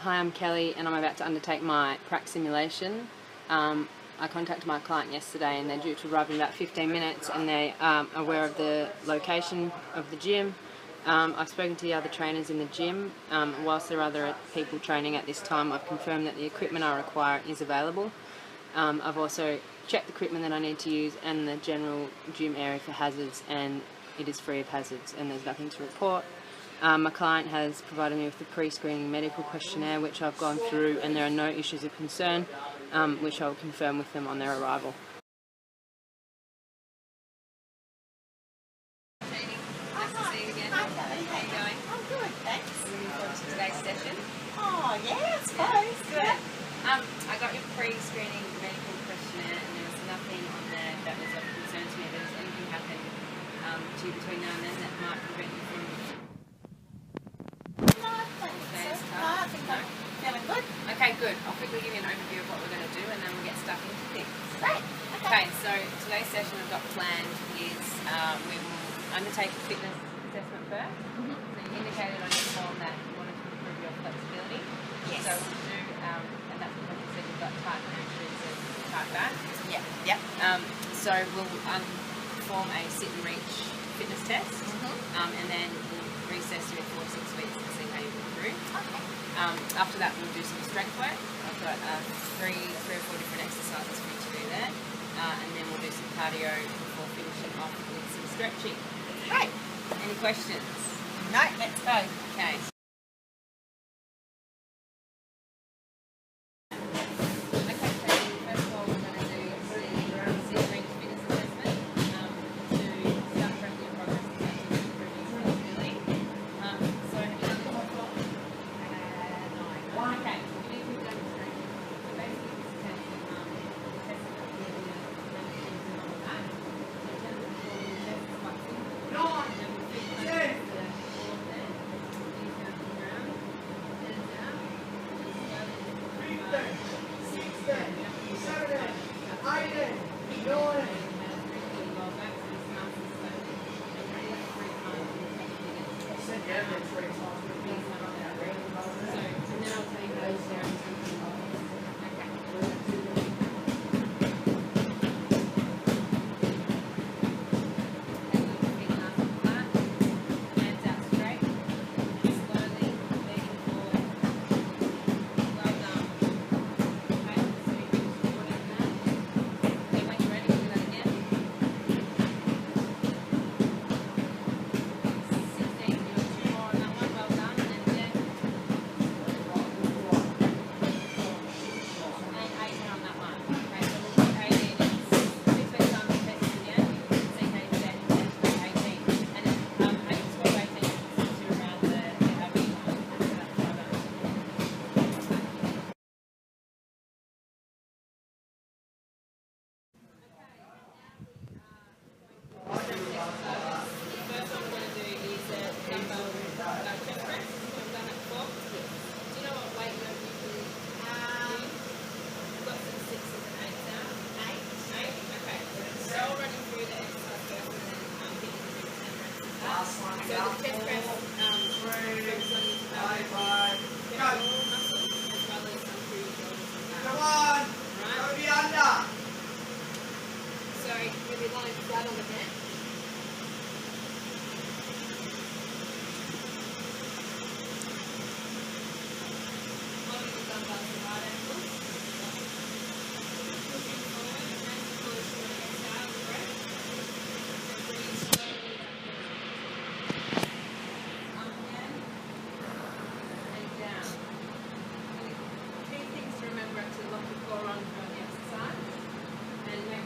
Hi, I'm Kelly and I'm about to undertake my prac simulation. I contacted my client yesterday and they're due to arrive in about 15 minutes and they are aware of the location of the gym. I've spoken to the other trainers in the gym. Whilst there are other people training at this time, I've confirmed that the equipment I require is available. I've also checked the equipment that I need to use and the general gym area for hazards, and it is free of hazards and there's nothing to report. My client has provided me with the pre-screening medical questionnaire which I've gone through, and there are no issues of concern, which I'll confirm with them on their arrival. Nice to see you again. Hi, Kelly. How are you going? I'm good, thanks. Looking forward to today's session. Oh, yeah, I suppose. Good. I got your pre-screening medical questionnaire and there was nothing on there that was of concern to me. But has anything happened to you between now and then that might prevent you from... No, I don't think so. No, I think I'm feeling good. Okay, good. I'll quickly give you an overview of what we're going to do and then we'll get stuck into things. Great. Okay, so today's session we've got planned is we will undertake a fitness assessment first. So you indicated on your form that you wanted to improve your flexibility. Yes. So we'll do, and that's because you said you've got tight hamstrings and tight back. Yeah. Yep. So we'll perform a sit and reach fitness test, and then we'll recess you in 4 to 6 weeks to see how you improve. Okay. After that, we'll do some strength work. I've got three or four different exercises for you to do there, and then we'll do some cardio before finishing off with some stretching. Great. Any questions? No, let's go. Okay.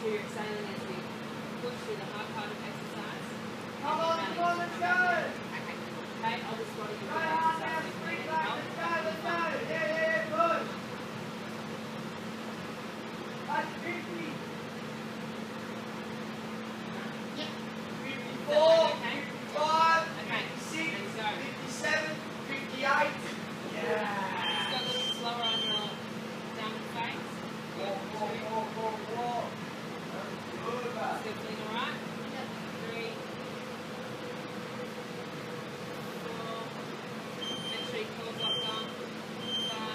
You're exhaling as we push through the hard part of exercise. Come on, let's go! Okay, I'll just follow you with exercise. Let's go! Yeah, good! That's 50! Yep. 54, Okay. 55, Okay. 56, Let's go. 57, 58. Yeah! Just go a little slower on your downward face. Four. Still feeling alright? Yep. 3, 4. Make sure your core blocks on. 5.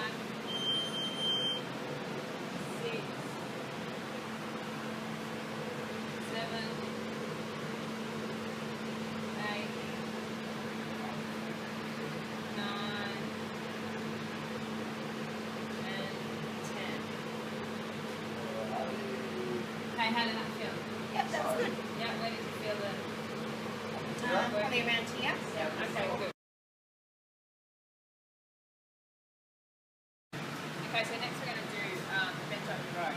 be around here? Yeah. Okay, good. Okay, so next we're going to do bent over row.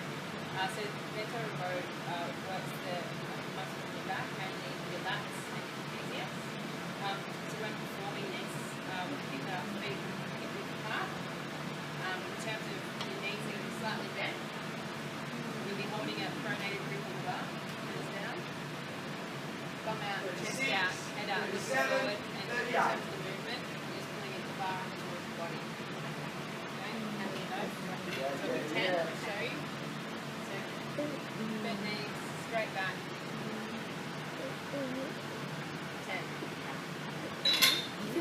So bent over row works the muscles in your back, mainly your lats and your trapezius. So when performing this, we'll keep our feet hip width apart. In terms of your knees, they're going to be slightly bent. You'll be holding a pronated grip on the bar, hands down. Bum out, chest out, head out, look forward, and in terms of the movement, you're just pulling the bar up towards the body. Okay, how many of those? So with 10, I'll show you. So, bent knees, straight back. 10.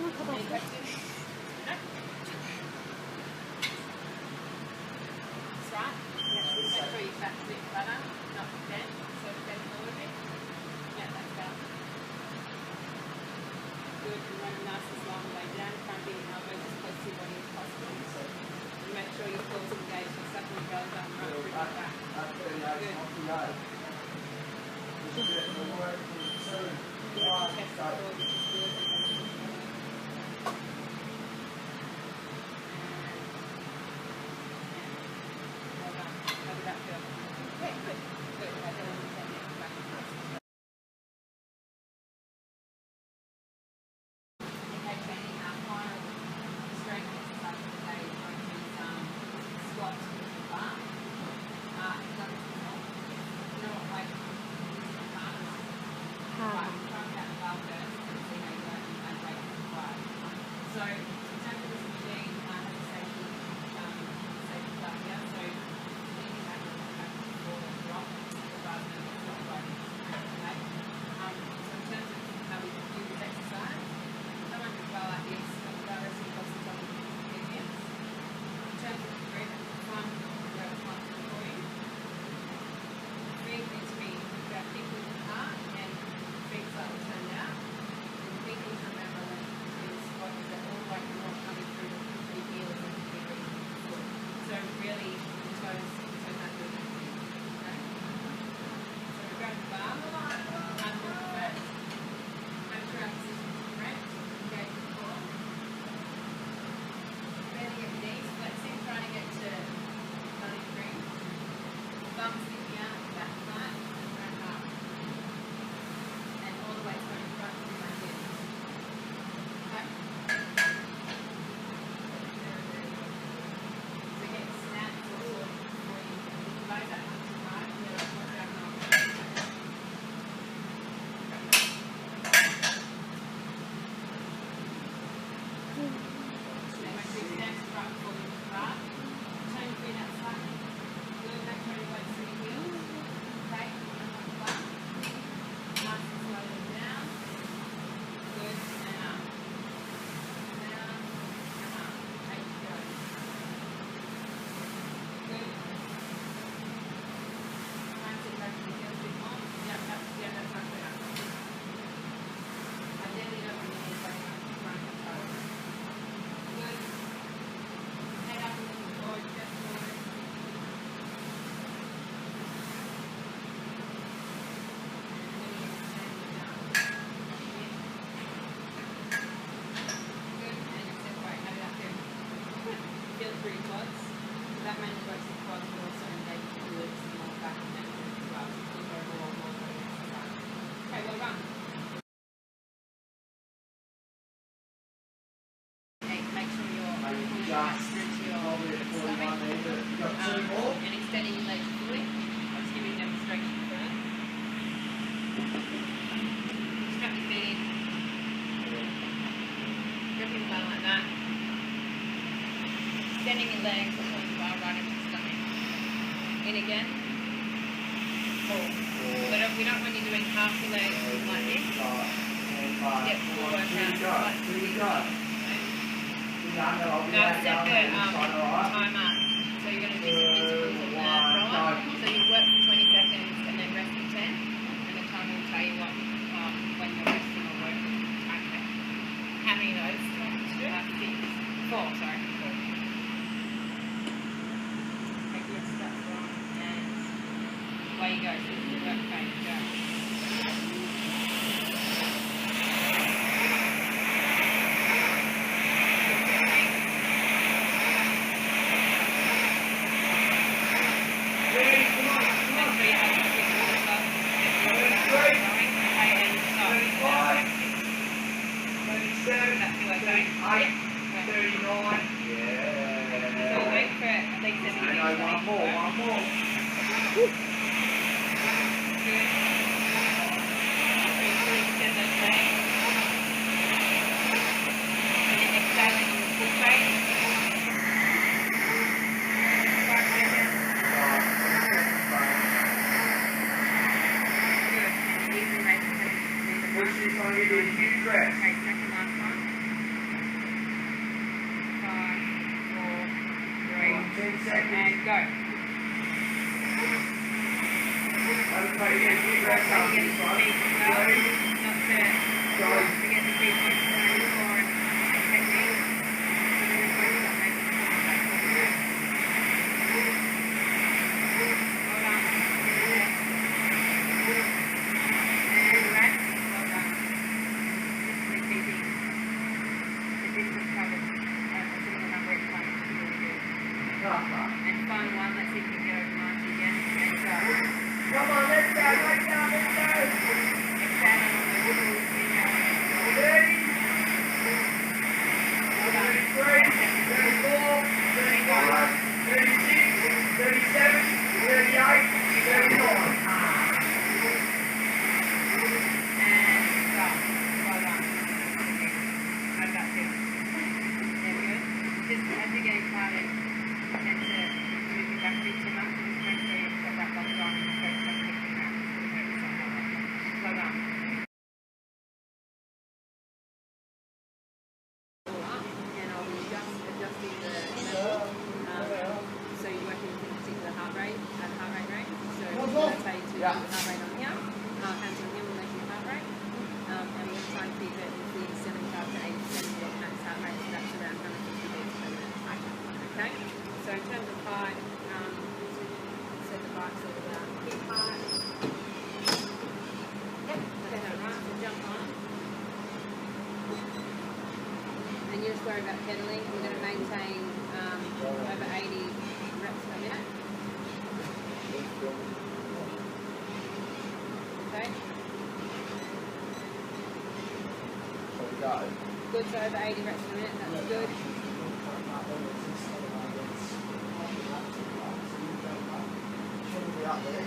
Any questions? No? That's right. Make sure your back's a bit flatter, not bent, so bend forward a bit. Yeah, that's better. Good, and run a nice and long way down, front being elbows as close to your body as possible. And make sure your quads engaged, so sucking your belly button right through your back. Good. Chest forward, which is good. Well done. How did that feel? Yeah, good. Good. Okay, then we'll take it back and forth. Okay, training our final strength exercise of the day is going to be some squats with the bar. You've done this before. You know what, like, using the harness. Right, try and get the bar first and see how you go and weight required. So, in terms of this machine, has a safety plug here. So, you can have it before the drop, rather than the drop right in. Okay? So, in terms of how we do this exercise, someone could go like this, and the bar resting across the top of the trapezius. In terms of the grip, one, go one for you. Feet need to be about hip width apart and feet slightly turned out. And the big thing to remember when doing the squat is that all the weight is not coming through the heels and the big ribs of the foot. So really, the toes not doing anything. Okay? So we grab the bar, unhook it first. Make sure our position is correct. Engage the core. Bending at the knees, flexing, trying to get to belly free. Bum sticking out, back flat, and front up. And all the way going in front through my hips. Okay? So get snaps also for you. Raise that up to right, and then I'll put that on. Then my two snaps right before we start. Turn your feet out slightly. Good, make sure your weights through your heels. Okay, and flat. Nice and slowly down. Good, and up. Down, and up. Eight to go. Good. Try and sit back to the heels a bit more. Yeah, that's much better. Ideally, you don't want your knees going up in front of your toes. Good. Head up and looking forward, chest forward. Feel it through your quads. So that mainly works the quads, but also engages the glutes and more back and neck as well. So it's overall more body exercise. Okay, well done. Okay, make sure you're pulling right through to your stomach. And extending your legs fully. I'll just give you a demonstration first. Strap your feet in. Gripping the bar like that. Extending your legs and pulling the bar right into the stomach. In again. Pull. But we don't want you doing half your legs like this. Get full workout. Like this. Now set the timer. So you're going to do some intervals on the roller. So you work for 20 seconds and then rest for 10. And the timer will tell you when you're resting or working. Okay. How many of those? 6. 4, sorry. 4. Okay, good stuff. And away you go. So this is the work phase. Go. 39. So Yeah. wait for it, at least 70 No, one more, one more. Good. Breathe fully extend those legs. And then exhaling on the full face. 5 seconds. Good. And easy rate to leave the Push this on, you do a huge rest. Okay, second last one. 5, 4, 3, 10 seconds. and go. Okay, yeah, huge rest Don't up forget this the one. feet as well. Ready? Not to forget the 3 points for and technique. The 3 points that make the form back forward. Well done. And relax. Well done. Just repeating the distance covered at a similar number each time, which is really good. And final one, let's see if we can get over 90 again. And go. Come on, let's go, let's go, let's go. Exhaling on those full inhale and exhale. 30, Well done. 33, 34, 35, 36, 37, 38, 39. And stop. Well done. How did that feel? Yeah, good. Just as you're getting tired, you tend to move your back a bit too much. Just make sure you've got that locked on and focus on kicking out. Just focus on that. Well done. All up, and I'll be just adjusting the level. So you're working with a particular heart rate range. So I'm going to tell you to do the heart rate on here. Hands on here will measure your heart rate. And we're going to try and keep it within 75 to 80% of your max heart rate. So that's around 150 beats per minute. Okay? So in terms of height, set the bike so that hip height. Yep, that's right. So jump on. And you just worry about pedaling. We're going to maintain over 80 reps per minute. Okay. Good, so over 80 reps per minute, that's good.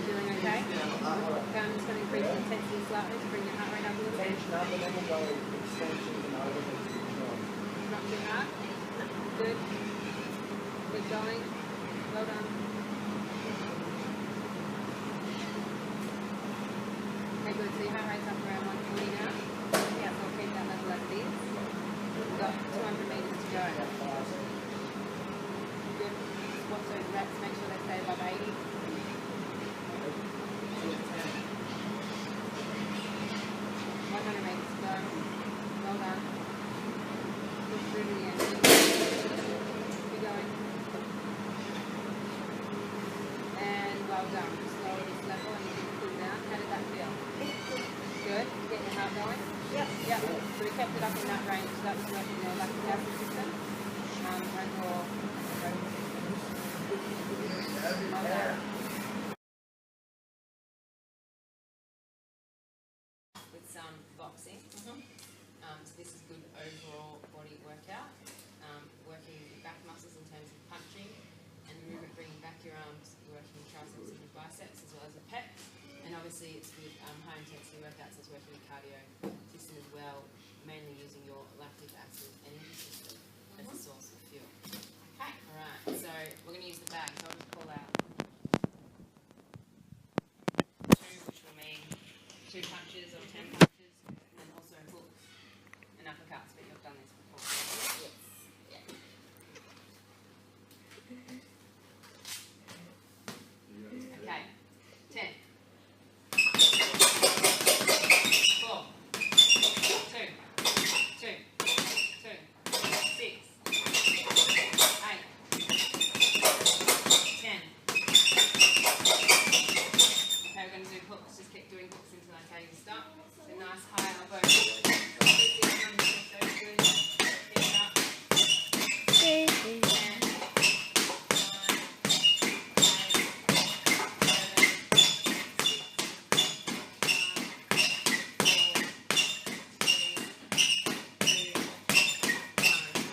Feeling okay? Okay, I'm just going to increase the intensity slightly to bring your heart rate up a little bit. Not too hard. Good. Keep going. Well done. Okay, good. So your heart rate's up around 140 now. Yeah, so we'll keep that level as it is. We've got 200 meters to go. Good. Watch those reps. Make sure they stay above 80. 100 meters to go. Well done. Push through to the end. Keep going. And well done. Just lower this level and you can cool down. How did that feel? Good. Get your heart going? Yep. Yep. So we kept it up in that range. So that was working your lactic acid system and your aerobic system. Well done. With some boxing. So this is good overall body workout. Working your back muscles in terms of punching and the movement, bringing back your arms, working your triceps and your biceps as well as the pecs. And obviously it's with high intensity workouts, it's working your cardio system as well, mainly using your lactic acid energy system as a source of fuel. Okay, alright, so we're going to use the bag, so I'll just pull out 2, which will mean 2 punches or 10 punches, and also hooks and uppercuts, but you've done this before. Yes. Yeah. Okay. 10. 4. 2. 2. 2. 6. 8. 10. Okay, we're going to do hooks. Just keep doing hooks until I tell you to stop. So nice high elbow. So good. Keep it up. 10, 9, 8, 7, 6, 5, 4, 3, 2, 1.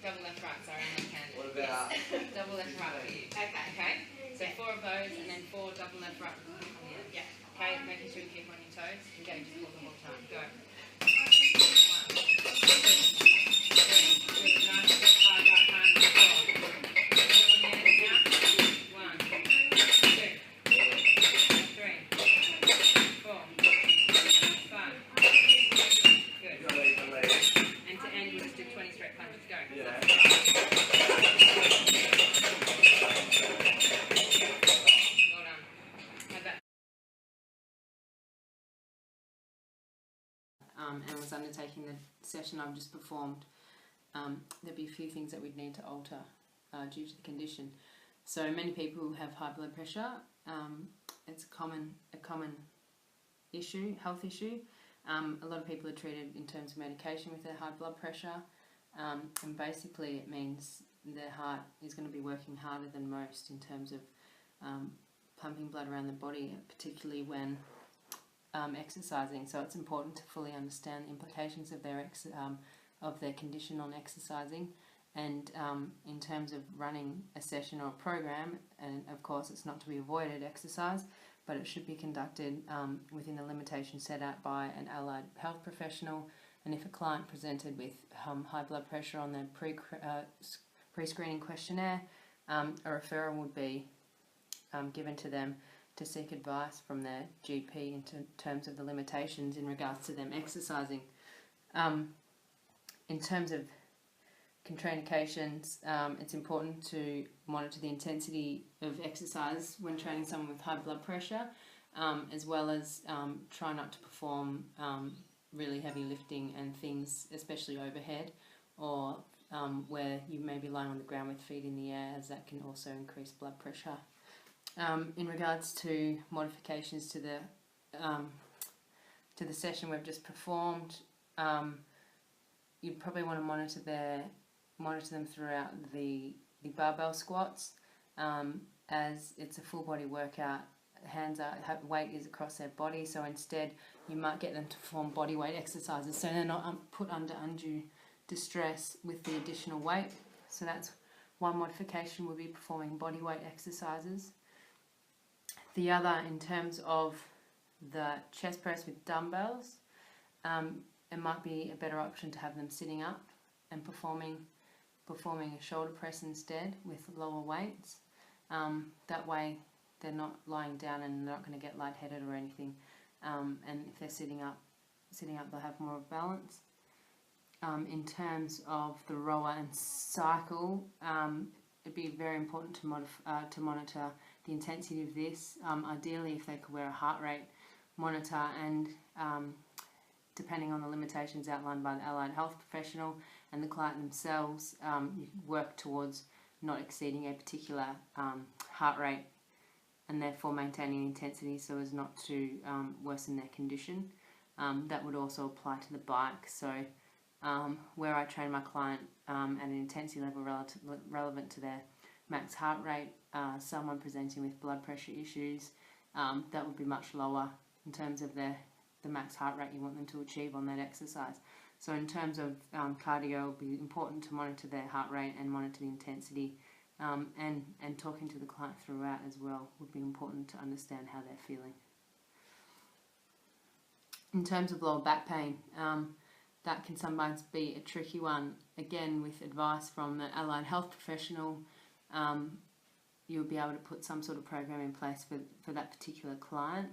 Double left, right, sorry, I'm left-handed. What about? Double left, right for you. Okay. So 4 of those, and then 4 double left, right. Yeah. Okay, making sure you keep on your toes. Engage the core the whole time. Go. 1, 2, 3. Good. Nice. Step hard right hand to the floor. Look on your hands now. 1, 2, 3, 4, 5. Good. End to end, we'll just do 20 straight punches. Go. Yeah. Well done. Have that. And was undertaking the session I've just performed, there'd be a few things that we'd need to alter due to the condition. So many people who have high blood pressure, it's a common issue, health issue. A lot of people are treated in terms of medication with their high blood pressure, and basically it means their heart is going to be working harder than most in terms of pumping blood around the body, particularly when exercising. So it's important to fully understand the implications of their condition on exercising, and in terms of running a session or a program. And of course, it's not to be avoided exercise, but it should be conducted within the limitations set out by an allied health professional. And if a client presented with high blood pressure on their pre-screening questionnaire, a referral would be given to them to seek advice from their GP in terms of the limitations in regards to them exercising. In terms of contraindications, it's important to monitor the intensity of exercise when training someone with high blood pressure, as well as try not to perform really heavy lifting and things, especially overhead, or where you may be lying on the ground with feet in the air, as that can also increase blood pressure. In regards to modifications to the session we've just performed, you'd probably want to monitor them throughout the barbell squats, as it's a full body workout. Weight is across their body, so instead you might get them to perform body weight exercises so they're not put under undue distress with the additional weight. So that's one modification, would be performing body weight exercises. The other, in terms of the chest press with dumbbells, it might be a better option to have them sitting up and performing a shoulder press instead with lower weights. That way they're not lying down and they're not going to get lightheaded or anything. And if they're sitting up they'll have more balance. In terms of the rower and cycle, it'd be very important to monitor the intensity of this. Ideally, if they could wear a heart rate monitor, and depending on the limitations outlined by the allied health professional and the client themselves, you work towards not exceeding a particular heart rate, and therefore maintaining intensity so as not to worsen their condition. That would also apply to the bike. So where I train my client at an intensity level relevant to their max heart rate, someone presenting with blood pressure issues, that would be much lower in terms of the max heart rate you want them to achieve on that exercise. So in terms of cardio, it would be important to monitor their heart rate and monitor the intensity, and talking to the client throughout as well would be important to understand how they're feeling. In terms of lower back pain, that can sometimes be a tricky one. Again, with advice from the allied health professional, you'll be able to put some sort of program in place for that particular client.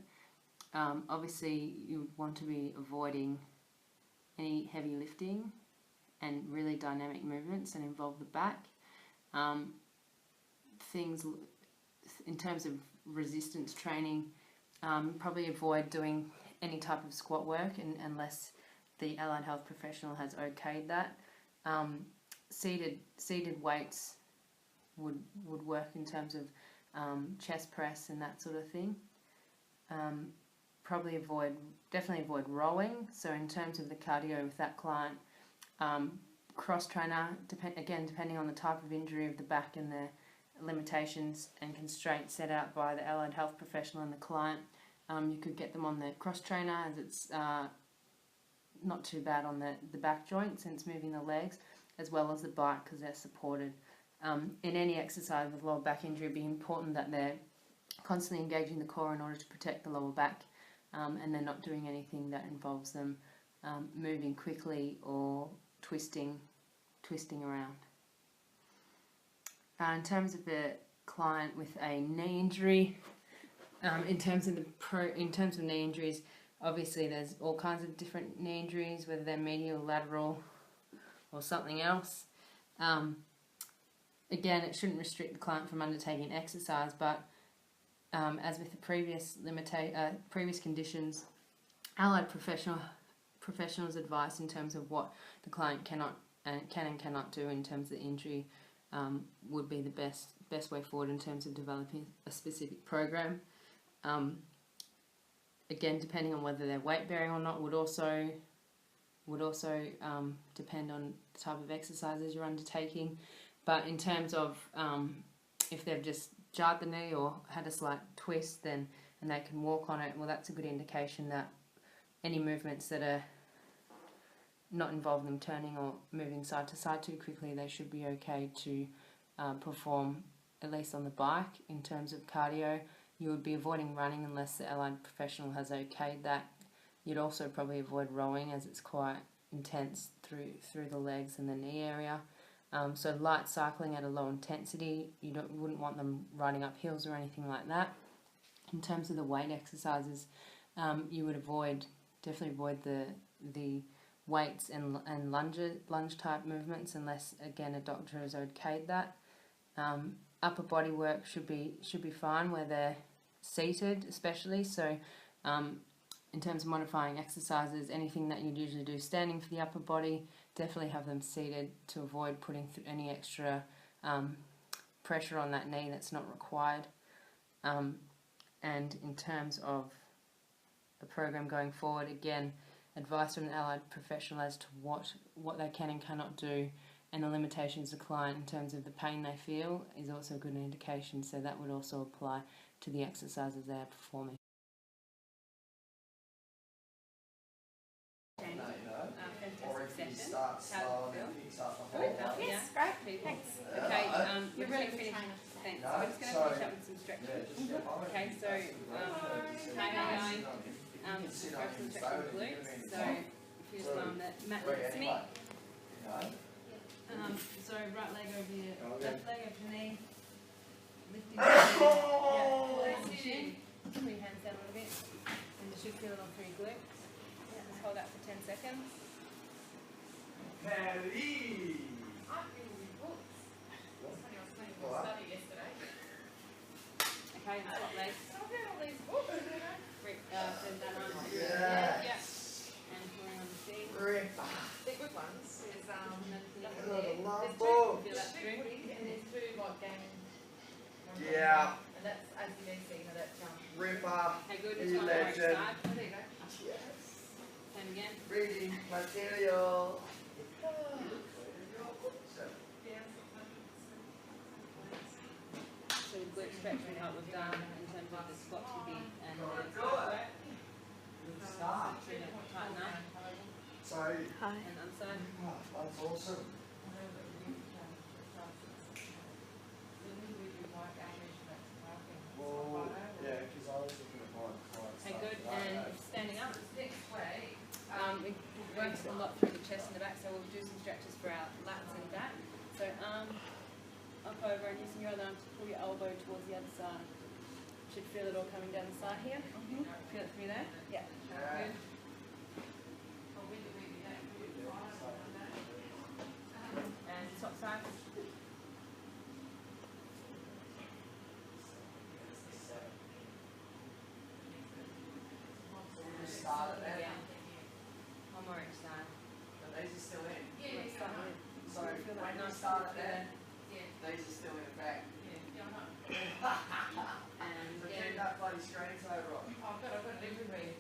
Obviously, you would want to be avoiding any heavy lifting and really dynamic movements that involve the back. Things in terms of resistance training, probably avoid doing any type of squat work unless the allied health professional has okayed that. Seated weights would work in terms of chest press and that sort of thing. Definitely avoid rowing. So in terms of the cardio with that client, cross trainer, depending on the type of injury of the back and the limitations and constraints set out by the allied health professional and the client, you could get them on the cross trainer, as it's not too bad on the back joint since moving the legs, as well as the bike because they're supported. In any exercise with lower back injury, it'd be important that they're constantly engaging the core in order to protect the lower back, and they're not doing anything that involves them moving quickly or twisting around. In terms of the client with a knee injury, in terms of knee injuries, obviously there's all kinds of different knee injuries, whether they're medial, lateral, or something else. Again, it shouldn't restrict the client from undertaking exercise, but as with the previous conditions, allied professionals' advice in terms of what the client can and cannot do in terms of the injury would be the best way forward in terms of developing a specific program. Again, depending on whether they're weight bearing or not would also depend on the type of exercises you're undertaking. But in terms of if they've just jarred the knee or had a slight twist, and they can walk on it, well, that's a good indication that any movements that are not involving them turning or moving side to side too quickly, they should be okay to perform, at least on the bike. In terms of cardio, you would be avoiding running unless the allied professional has okayed that. You'd also probably avoid rowing as it's quite intense through the legs and the knee area. So light cycling at a low intensity, you wouldn't want them riding up hills or anything like that. In terms of the weight exercises, you would definitely avoid the weights and lunge type movements unless, again, a doctor has okayed that. Upper body work should be fine where they're seated, especially. So in terms of modifying exercises, anything that you'd usually do standing for the upper body, definitely have them seated to avoid putting any extra pressure on that knee that's not required. And in terms of the program going forward, again, advice from the allied professional as to what they can and cannot do, and the limitations of the client in terms of the pain they feel is also a good indication, so that would also apply to the exercises they are performing. Fantastic session. How does it feel? Good. Yes, great. Thanks. Okay, You're really good finished. trainer. Thanks. We're just going to finish up with some stretching. Okay, so how are you going? Focus on stretching the glutes. So if you just that Matt looks to me. So right leg over your left leg over your knee. Lifting your chin. Pull your hands down a little bit. And you should feel it on through your glutes. Yeah, just hold that for 10 seconds. Kelly! Okay, and swap legs. Send that arm to your Yes. yeah. And pulling on the seat. Rip. The good ones is Love there's ball. Feel that through. and there's two like gaming. Yeah. And that's ACDC, you know that Ripper. Okay, good. You Just one more each legend. side. Oh, there you go. Yes. Same again. Reading material. So the glute stretching what we've done in terms of the squat to be and the side work. Start. Tighten up So, and unside. that's awesome. Well, yeah, because I was looking at my clients. Okay, good. And standing up. We work a lot through the chest and the back, so we'll do some stretches for our lats and back. So arm up over and using your other arm to pull your elbow towards the other side. Should feel it all coming down the side here. Feel it through there? Yeah. Good. And top side. Start it there. Yeah. One more each side. But these are still in. Let's start with. So, Feel that when you nice start it feel there, there. these are still in the back. And So again. keep that bloody screen over on. I've got it with me.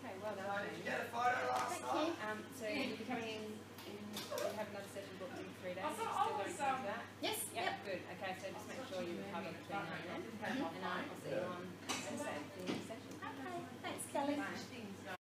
Okay, well So, done. did you get a photo last night? So you'll be coming in, we have another session booked in 3 days. I You're thought still I going was, to do that? Yes. Yeah, good. Okay, so just make sure you recover between now and then. And I'll